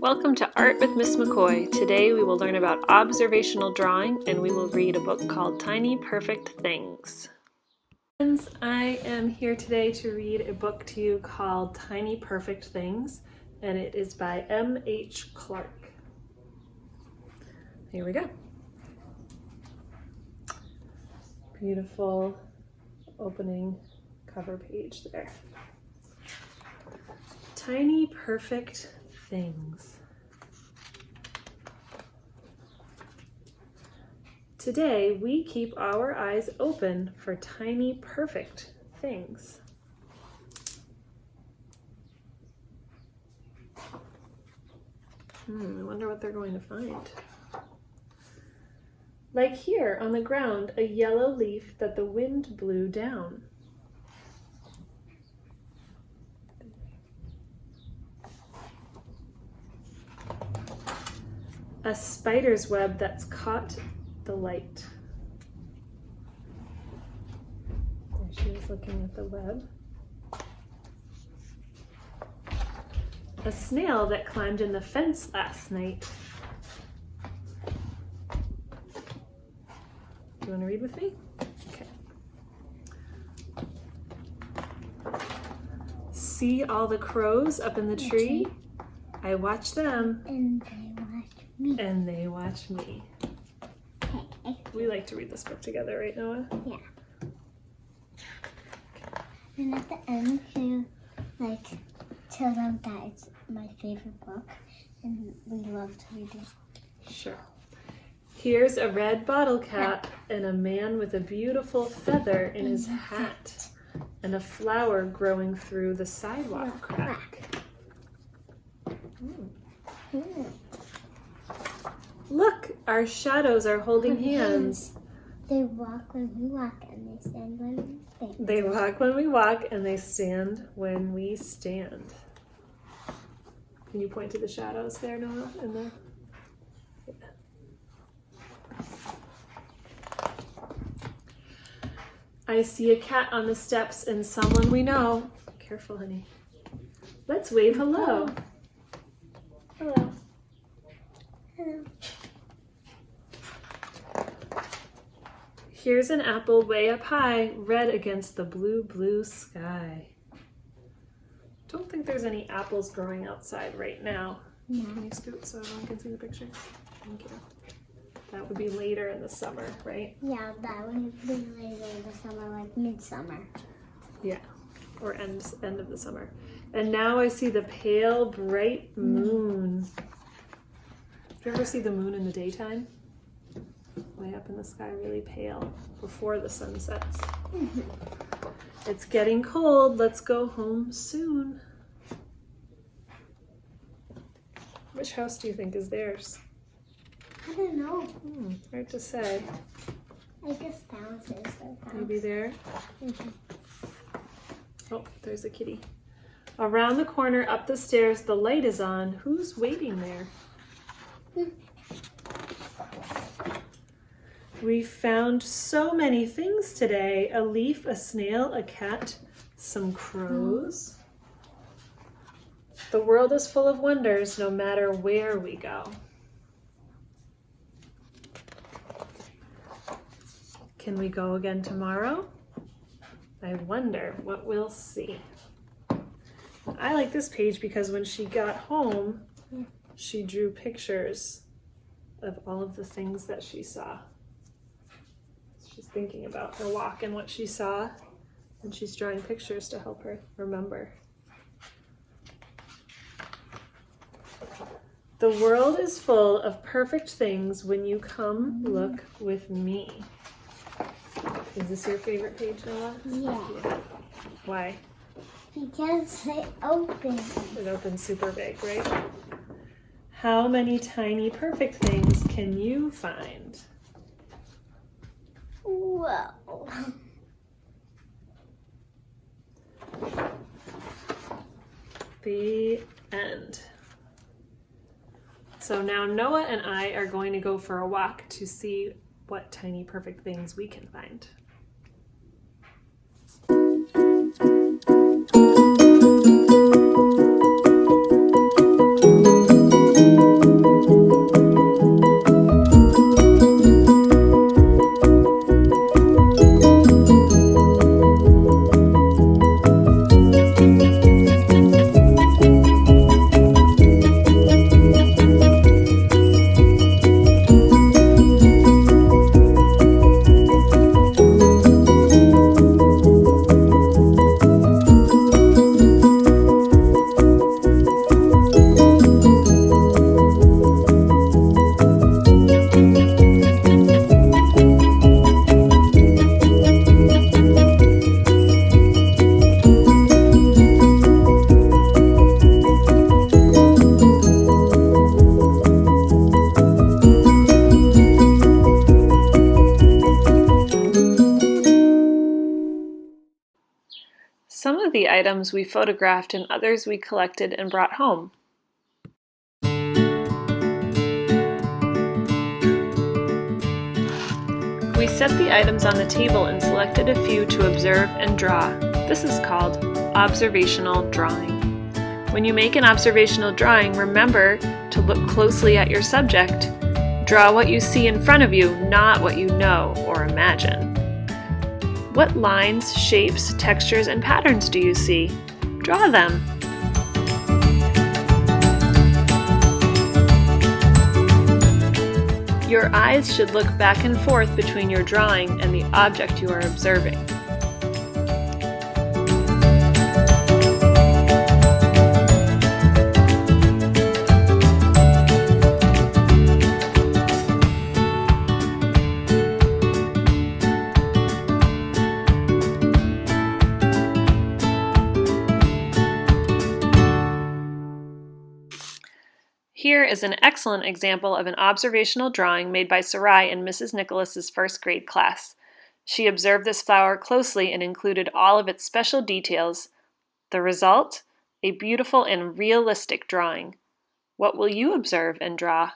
Welcome to Art with Miss McCoy. Today we will learn about observational drawing and we will read a book called Tiny Perfect Things. Friends, I am here today to read a book to you called Tiny Perfect Things, and it is by M.H. Clark. Here we go. Beautiful opening cover page there. Tiny Perfect Things. Today, we keep our eyes open for tiny, perfect things. I wonder what they're going to find. Like here on the ground, a yellow leaf that the wind blew down. A spider's web that's caught the light. There she is looking at the web. A snail that climbed in the fence last night. You want to read with me? Okay. See all the crows up in the tree? I watch them. And they watch me. And they watch me. We like to read this book together, right, Noah? Yeah. And at the end, to tell them that it's my favorite book, and we love to read it. Sure. Here's a red bottle cap and a man with a beautiful feather in his hat, and a flower growing through the sidewalk crack. Look, our shadows are holding hands. They walk when we walk, and they stand when we stand. They walk when we walk, and they stand when we stand. Can you point to the shadows there, Noah? I see a cat on the steps and someone we know. Careful, honey. Let's wave hello. Hello. Hello. Here's an apple way up high, red against the blue, blue sky. Don't think there's any apples growing outside right now. No. Can you scoot so everyone can see the picture? Thank you. That would be later in the summer, right? Yeah, that would be later in the summer, like midsummer. Yeah, or end of the summer. And now I see the pale, bright moon. Do you ever see the moon in the daytime? Way up in the sky, really pale, before the sun sets. It's getting cold. Let's go home soon. Which house do you think is theirs? I don't know. Hard to say. I guess downstairs. Maybe there. Oh, there's a kitty. Around the corner, up the stairs, the light is on. Who's waiting there? We found so many things today. A leaf, a snail, a cat, some crows. The world is full of wonders no matter where we go. Can we go again tomorrow? I wonder what we'll see. I like this page because when she got home, she drew pictures of all of the things that she saw. She's thinking about her walk and what she saw, and she's drawing pictures to help her remember. The world is full of perfect things when you come look with me. Is this your favorite page, Noah? Yeah. Why? Because they open. It opens super big, right? How many tiny perfect things can you find? Whoa. The end. So now Noah and I are going to go for a walk to see what tiny perfect things we can find. of the items we photographed and others we collected and brought home. We set the items on the table and selected a few to observe and draw. This is called observational drawing. When you make an observational drawing, remember to look closely at your subject. Draw what you see in front of you, not what you know or imagine. What lines, shapes, textures, and patterns do you see? Draw them. Your eyes should look back and forth between your drawing and the object you are observing. Here is an excellent example of an observational drawing made by Sarai in Mrs. Nicholas's first grade class. She observed this flower closely and included all of its special details. The result? A beautiful and realistic drawing. What will you observe and draw?